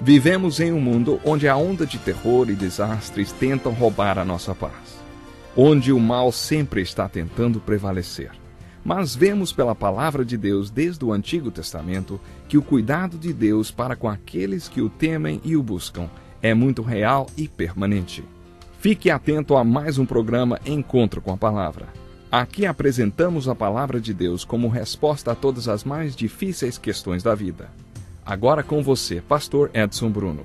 Vivemos em um mundo onde a onda de terror e desastres tentam roubar a nossa paz, onde o mal sempre está tentando prevalecer. Mas vemos pela palavra de Deus desde o Antigo Testamento que o cuidado de Deus para com aqueles que o temem e o buscam é muito real e permanente. Fique atento a mais um programa Encontro com a Palavra. Aqui apresentamos a palavra de Deus como resposta a todas as mais difíceis questões da vida. Agora com você, Pastor Edson Bruno.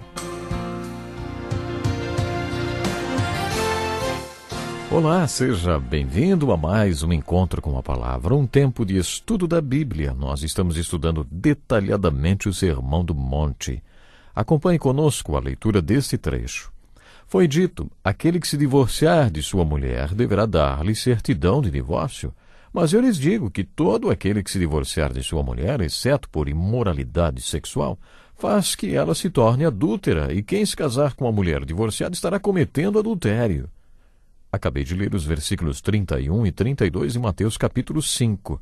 Olá, seja bem-vindo a mais um Encontro com a Palavra, um tempo de estudo da Bíblia. Nós estamos estudando detalhadamente o Sermão do Monte. Acompanhe conosco a leitura deste trecho. Foi dito, aquele que se divorciar de sua mulher deverá dar-lhe certidão de divórcio. Mas eu lhes digo que todo aquele que se divorciar de sua mulher, exceto por imoralidade sexual, faz que ela se torne adúltera, e quem se casar com uma mulher divorciada estará cometendo adultério. Acabei de ler os versículos 31 e 32 em Mateus capítulo 5.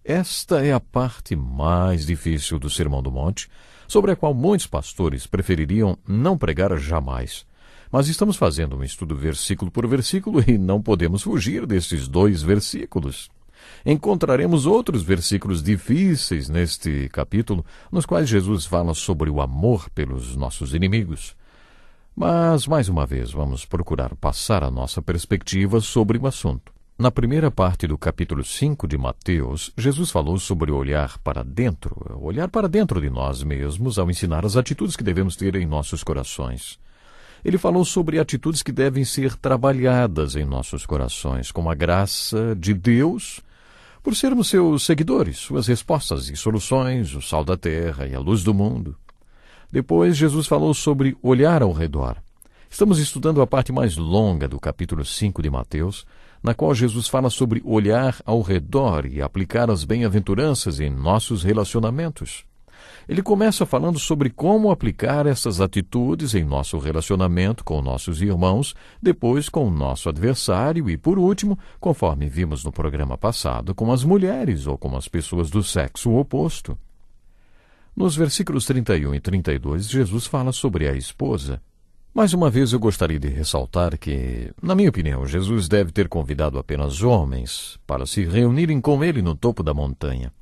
Esta é a parte mais difícil do Sermão do Monte, sobre a qual muitos pastores prefeririam não pregar jamais. Mas estamos fazendo um estudo versículo por versículo e não podemos fugir desses 2 versículos. Encontraremos outros versículos difíceis neste capítulo, nos quais Jesus fala sobre o amor pelos nossos inimigos. Mas, mais uma vez, vamos procurar passar a nossa perspectiva sobre o assunto. Na primeira parte do capítulo 5 de Mateus, Jesus falou sobre olhar para dentro de nós mesmos ao ensinar as atitudes que devemos ter em nossos corações. Ele falou sobre atitudes que devem ser trabalhadas em nossos corações, com a graça de Deus, por sermos seus seguidores, suas respostas e soluções, o sal da terra e a luz do mundo. Depois, Jesus falou sobre olhar ao redor. Estamos estudando a parte mais longa do capítulo 5 de Mateus, na qual Jesus fala sobre olhar ao redor e aplicar as bem-aventuranças em nossos relacionamentos. Ele começa falando sobre como aplicar essas atitudes em nosso relacionamento com nossos irmãos, depois com o nosso adversário e, por último, conforme vimos no programa passado, com as mulheres ou com as pessoas do sexo oposto. Nos versículos 31 e 32, Jesus fala sobre a esposa. Mais uma vez eu gostaria de ressaltar que, na minha opinião, Jesus deve ter convidado apenas homens para se reunirem com ele no topo da montanha.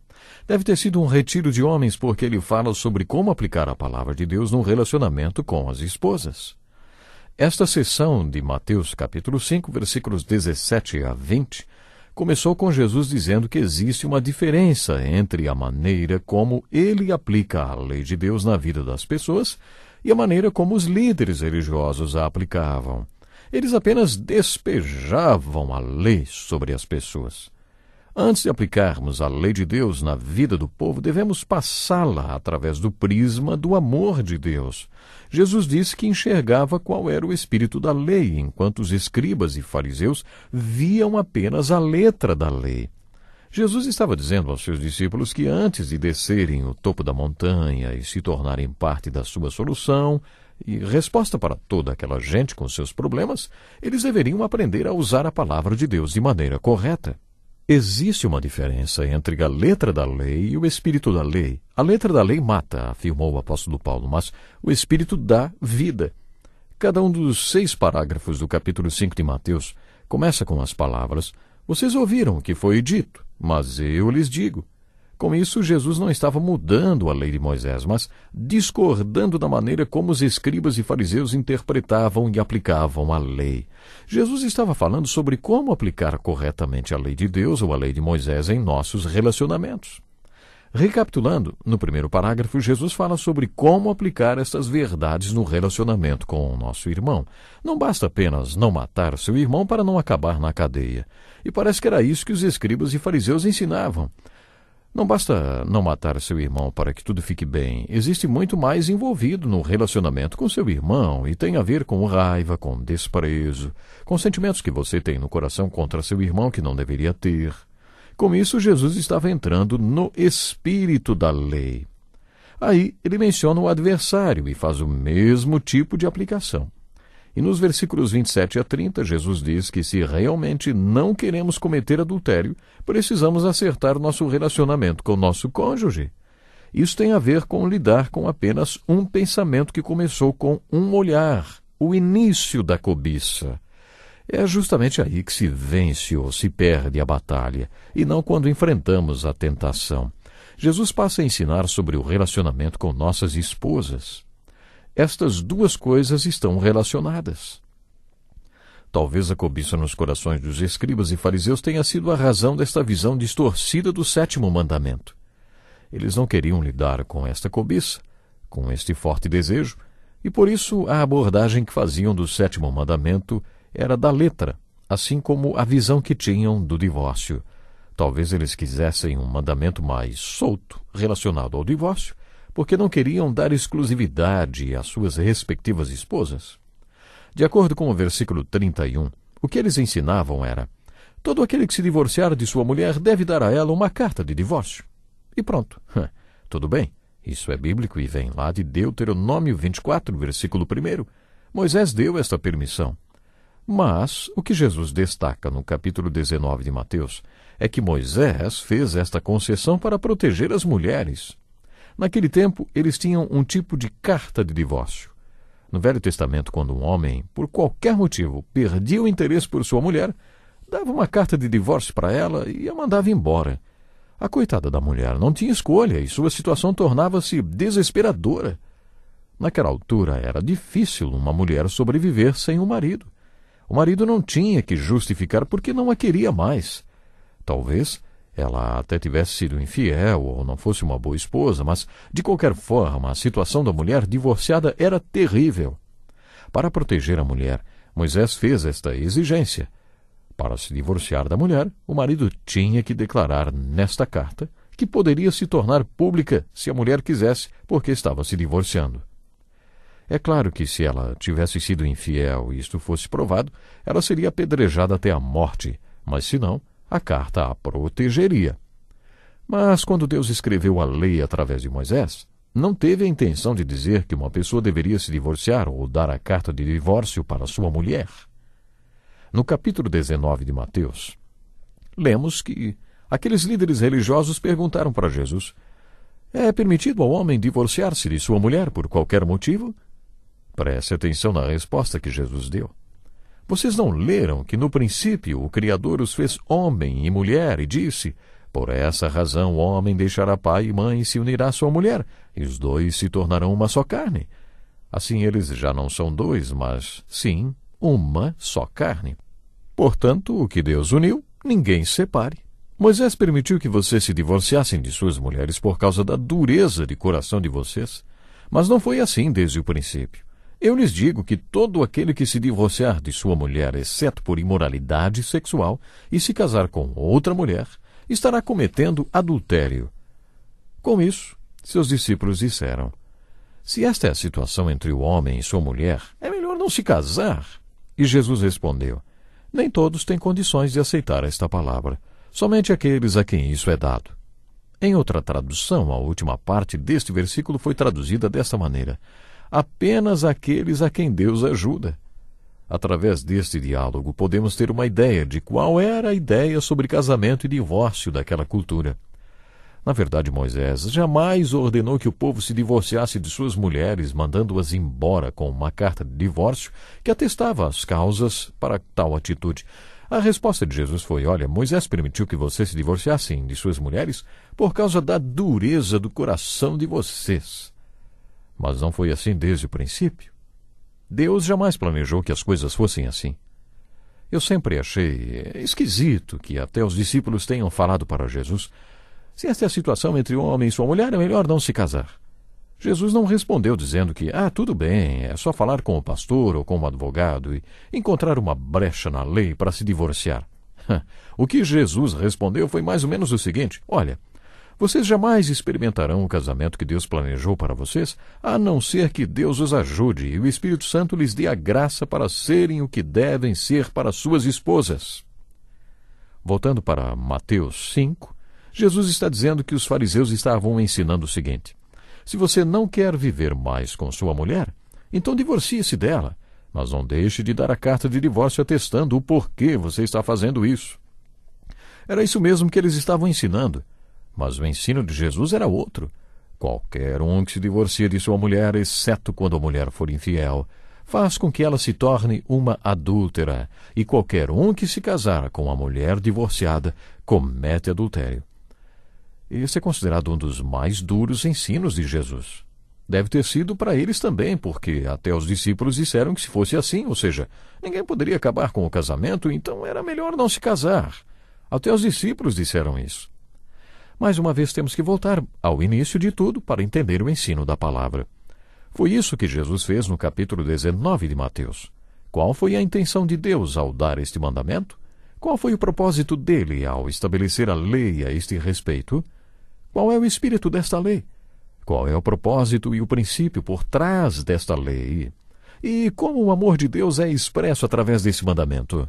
Deve ter sido um retiro de homens porque ele fala sobre como aplicar a palavra de Deus no relacionamento com as esposas. Esta sessão de Mateus capítulo 5, versículos 17 a 20, começou com Jesus dizendo que existe uma diferença entre a maneira como ele aplica a lei de Deus na vida das pessoas e a maneira como os líderes religiosos a aplicavam. Eles apenas despejavam a lei sobre as pessoas. Antes de aplicarmos a lei de Deus na vida do povo, devemos passá-la através do prisma do amor de Deus. Jesus disse que enxergava qual era o espírito da lei, enquanto os escribas e fariseus viam apenas a letra da lei. Jesus estava dizendo aos seus discípulos que antes de descerem o topo da montanha e se tornarem parte da sua solução e resposta para toda aquela gente com seus problemas, eles deveriam aprender a usar a palavra de Deus de maneira correta. Existe uma diferença entre a letra da lei e o espírito da lei. A letra da lei mata, afirmou o apóstolo Paulo, mas o espírito dá vida. Cada um dos 6 parágrafos do capítulo 5 de Mateus começa com as palavras: "Vocês ouviram o que foi dito, mas eu lhes digo." Com isso, Jesus não estava mudando a lei de Moisés, mas discordando da maneira como os escribas e fariseus interpretavam e aplicavam a lei. Jesus estava falando sobre como aplicar corretamente a lei de Deus ou a lei de Moisés em nossos relacionamentos. Recapitulando, no primeiro parágrafo, Jesus fala sobre como aplicar essas verdades no relacionamento com o nosso irmão. Não basta apenas não matar seu irmão para não acabar na cadeia. E parece que era isso que os escribas e fariseus ensinavam. Não basta não matar seu irmão para que tudo fique bem. Existe muito mais envolvido no relacionamento com seu irmão e tem a ver com raiva, com desprezo, com sentimentos que você tem no coração contra seu irmão que não deveria ter. Com isso, Jesus estava entrando no espírito da lei. Aí, ele menciona o adversário e faz o mesmo tipo de aplicação. E nos versículos 27 a 30, Jesus diz que se realmente não queremos cometer adultério, precisamos acertar nosso relacionamento com o nosso cônjuge. Isso tem a ver com lidar com apenas um pensamento que começou com um olhar, o início da cobiça. É justamente aí que se vence ou se perde a batalha, e não quando enfrentamos a tentação. Jesus passa a ensinar sobre o relacionamento com nossas esposas. Estas duas coisas estão relacionadas. Talvez a cobiça nos corações dos escribas e fariseus tenha sido a razão desta visão distorcida do sétimo mandamento. Eles não queriam lidar com esta cobiça, com este forte desejo, e por isso a abordagem que faziam do sétimo mandamento era da letra, assim como a visão que tinham do divórcio. Talvez eles quisessem um mandamento mais solto, relacionado ao divórcio, porque não queriam dar exclusividade às suas respectivas esposas. De acordo com o versículo 31, o que eles ensinavam era: todo aquele que se divorciar de sua mulher deve dar a ela uma carta de divórcio. E pronto. Tudo bem, isso é bíblico e vem lá de Deuteronômio 24, versículo 1. Moisés deu esta permissão. Mas o que Jesus destaca no capítulo 19 de Mateus é que Moisés fez esta concessão para proteger as mulheres. Naquele tempo, eles tinham um tipo de carta de divórcio. No Velho Testamento, quando um homem, por qualquer motivo, perdia o interesse por sua mulher, dava uma carta de divórcio para ela e a mandava embora. A coitada da mulher não tinha escolha e sua situação tornava-se desesperadora. Naquela altura, era difícil uma mulher sobreviver sem um marido. O marido não tinha que justificar porque não a queria mais. Talvez ela até tivesse sido infiel ou não fosse uma boa esposa, mas, de qualquer forma, a situação da mulher divorciada era terrível. Para proteger a mulher, Moisés fez esta exigência. Para se divorciar da mulher, o marido tinha que declarar nesta carta que poderia se tornar pública se a mulher quisesse, porque estava se divorciando. É claro que se ela tivesse sido infiel e isto fosse provado, ela seria apedrejada até a morte, mas se não, a carta a protegeria. Mas quando Deus escreveu a lei através de Moisés, não teve a intenção de dizer que uma pessoa deveria se divorciar ou dar a carta de divórcio para sua mulher. No capítulo 19 de Mateus, lemos que aqueles líderes religiosos perguntaram para Jesus: é permitido ao homem divorciar-se de sua mulher por qualquer motivo? Preste atenção na resposta que Jesus deu. Vocês não leram que no princípio o Criador os fez homem e mulher e disse: por essa razão o homem deixará pai e mãe e se unirá à sua mulher, e os dois se tornarão uma só carne. Assim eles já não são dois, mas sim uma só carne. Portanto, o que Deus uniu, ninguém separe. Moisés permitiu que vocês se divorciassem de suas mulheres por causa da dureza de coração de vocês, mas não foi assim desde o princípio. Eu lhes digo que todo aquele que se divorciar de sua mulher, exceto por imoralidade sexual, e se casar com outra mulher, estará cometendo adultério. Com isso, seus discípulos disseram: se esta é a situação entre o homem e sua mulher, é melhor não se casar. E Jesus respondeu: nem todos têm condições de aceitar esta palavra, somente aqueles a quem isso é dado. Em outra tradução, a última parte deste versículo foi traduzida desta maneira: apenas aqueles a quem Deus ajuda. Através deste diálogo, podemos ter uma ideia de qual era a ideia sobre casamento e divórcio daquela cultura. Na verdade, Moisés jamais ordenou que o povo se divorciasse de suas mulheres, mandando-as embora com uma carta de divórcio que atestava as causas para tal atitude. A resposta de Jesus foi: olha, Moisés permitiu que vocês se divorciassem de suas mulheres por causa da dureza do coração de vocês. Mas não foi assim desde o princípio. Deus jamais planejou que as coisas fossem assim. Eu sempre achei esquisito que até os discípulos tenham falado para Jesus: se esta é a situação entre o homem e sua mulher, é melhor não se casar. Jesus não respondeu dizendo que, tudo bem, é só falar com o pastor ou com o advogado e encontrar uma brecha na lei para se divorciar. O que Jesus respondeu foi mais ou menos o seguinte: olha, vocês jamais experimentarão o casamento que Deus planejou para vocês, a não ser que Deus os ajude e o Espírito Santo lhes dê a graça para serem o que devem ser para suas esposas. Voltando para Mateus 5, Jesus está dizendo que os fariseus estavam ensinando o seguinte: se você não quer viver mais com sua mulher, então divorcie-se dela, mas não deixe de dar a carta de divórcio atestando o porquê você está fazendo isso. Era isso mesmo que eles estavam ensinando. Mas o ensino de Jesus era outro. Qualquer um que se divorcia de sua mulher, exceto quando a mulher for infiel, faz com que ela se torne uma adúltera, e qualquer um que se casar com uma mulher divorciada comete adultério. Esse é considerado um dos mais duros ensinos de Jesus. Deve ter sido para eles também, porque até os discípulos disseram que se fosse assim, ou seja, ninguém poderia acabar com o casamento, então era melhor não se casar. Até os discípulos disseram isso. Mais uma vez temos que voltar ao início de tudo para entender o ensino da palavra. Foi isso que Jesus fez no capítulo 19 de Mateus. Qual foi a intenção de Deus ao dar este mandamento? Qual foi o propósito dele ao estabelecer a lei a este respeito? Qual é o espírito desta lei? Qual é o propósito e o princípio por trás desta lei? E como o amor de Deus é expresso através desse mandamento?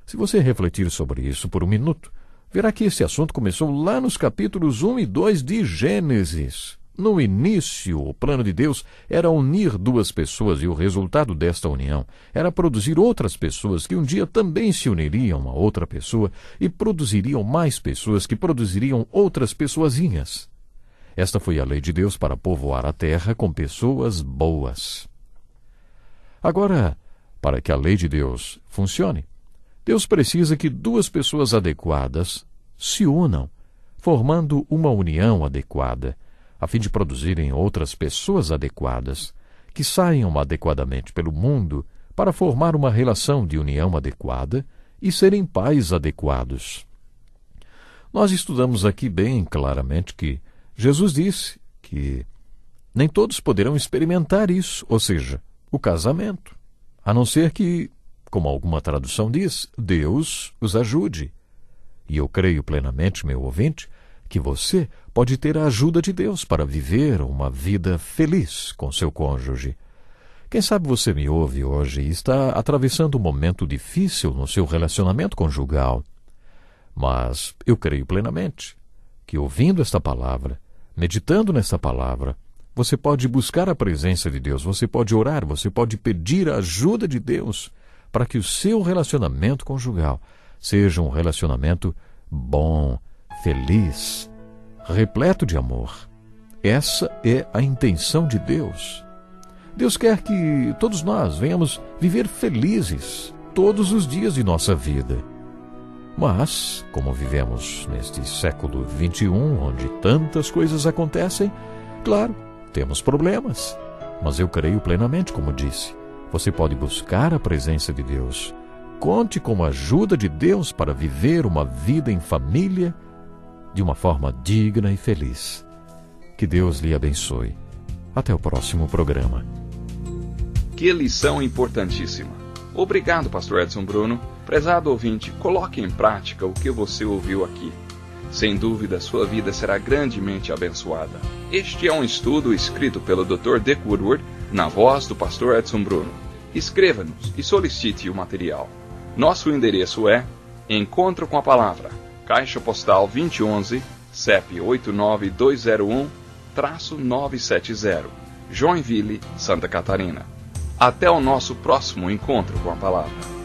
Se você refletir sobre isso por um minuto, verá que esse assunto começou lá nos capítulos 1 e 2 de Gênesis. No início, o plano de Deus era unir duas pessoas e o resultado desta união era produzir outras pessoas que um dia também se uniriam a outra pessoa e produziriam mais pessoas que produziriam outras pessoazinhas. Esta foi a lei de Deus para povoar a terra com pessoas boas. Agora, para que a lei de Deus funcione, Deus precisa que duas pessoas adequadas se unam, formando uma união adequada, a fim de produzirem outras pessoas adequadas, que saiam adequadamente pelo mundo para formar uma relação de união adequada e serem pais adequados. Nós estudamos aqui bem claramente que Jesus disse que nem todos poderão experimentar isso, ou seja, o casamento, a não ser que, como alguma tradução diz, Deus os ajude. E eu creio plenamente, meu ouvinte, que você pode ter a ajuda de Deus para viver uma vida feliz com seu cônjuge. Quem sabe você me ouve hoje e está atravessando um momento difícil no seu relacionamento conjugal. Mas eu creio plenamente que, ouvindo esta palavra, meditando nesta palavra, você pode buscar a presença de Deus, você pode orar, você pode pedir a ajuda de Deus para que o seu relacionamento conjugal seja um relacionamento bom, feliz, repleto de amor. Essa é a intenção de Deus. Deus quer que todos nós venhamos viver felizes todos os dias de nossa vida. Mas, como vivemos neste século XXI, onde tantas coisas acontecem, claro, temos problemas. Mas eu creio plenamente, como disse, você pode buscar a presença de Deus. Conte com a ajuda de Deus para viver uma vida em família de uma forma digna e feliz. Que Deus lhe abençoe. Até o próximo programa. Que lição importantíssima. Obrigado, Pastor Edson Bruno. Prezado ouvinte, coloque em prática o que você ouviu aqui. Sem dúvida, sua vida será grandemente abençoada. Este é um estudo escrito pelo Dr. Dick Woodward, na voz do Pastor Edson Bruno. Escreva-nos e solicite o material. Nosso endereço é Encontro com a Palavra, Caixa Postal 2011, CEP 89201-970, Joinville, Santa Catarina. Até o nosso próximo encontro com a Palavra.